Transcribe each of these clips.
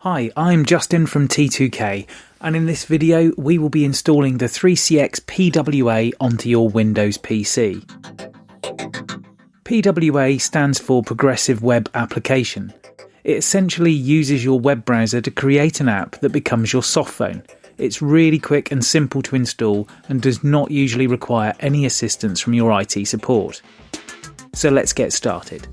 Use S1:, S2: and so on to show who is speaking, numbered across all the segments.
S1: Hi, I'm Justin from T2K, and in this video we will be installing the 3CX PWA onto your Windows PC. PWA stands for Progressive Web Application. It essentially uses your web browser to create an app that becomes your softphone. It's really quick and simple to install and does not usually require any assistance from your IT support. So let's get started.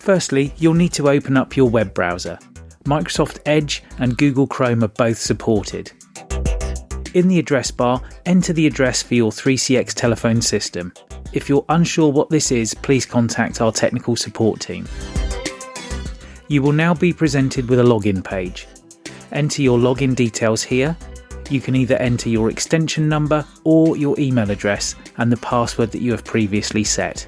S1: Firstly, you'll need to open up your web browser. Microsoft Edge and Google Chrome are both supported. In the address bar, enter the address for your 3CX telephone system. If you're unsure what this is, please contact our technical support team. You will now be presented with a login page. Enter your login details here. You can either enter your extension number or your email address and the password that you have previously set.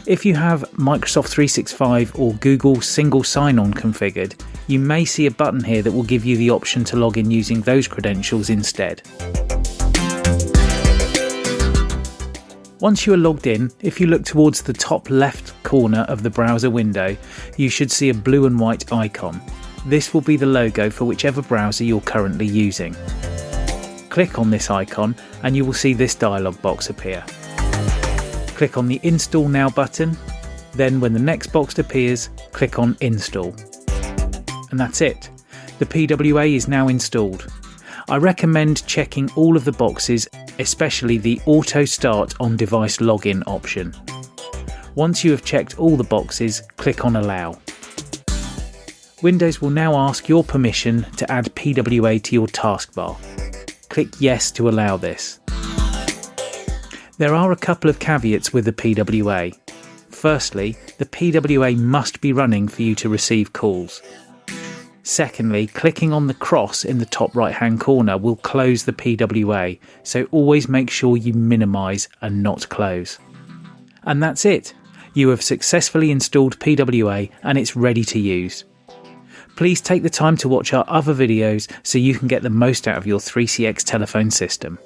S1: If you have Microsoft 365 or Google Single Sign-On configured, you may see a button here that will give you the option to log in using those credentials instead. Once you are logged in, if you look towards the top left corner of the browser window, you should see a blue and white icon. This will be the logo for whichever browser you're currently using. Click on this icon and you will see this dialog box appear. Click on the Install Now button, then when the next box appears, click on Install. And that's it. The PWA is now installed. I recommend checking all of the boxes, especially the Auto Start on Device Login option. Once you have checked all the boxes, click on Allow. Windows will now ask your permission to add PWA to your taskbar. Click Yes to allow this. There are a couple of caveats with the PWA. Firstly, the PWA must be running for you to receive calls. Secondly, clicking on the cross in the top right-hand corner will close the PWA, so always make sure you minimise and not close. And that's it. You have successfully installed PWA and it's ready to use. Please take the time to watch our other videos so you can get the most out of your 3CX telephone system.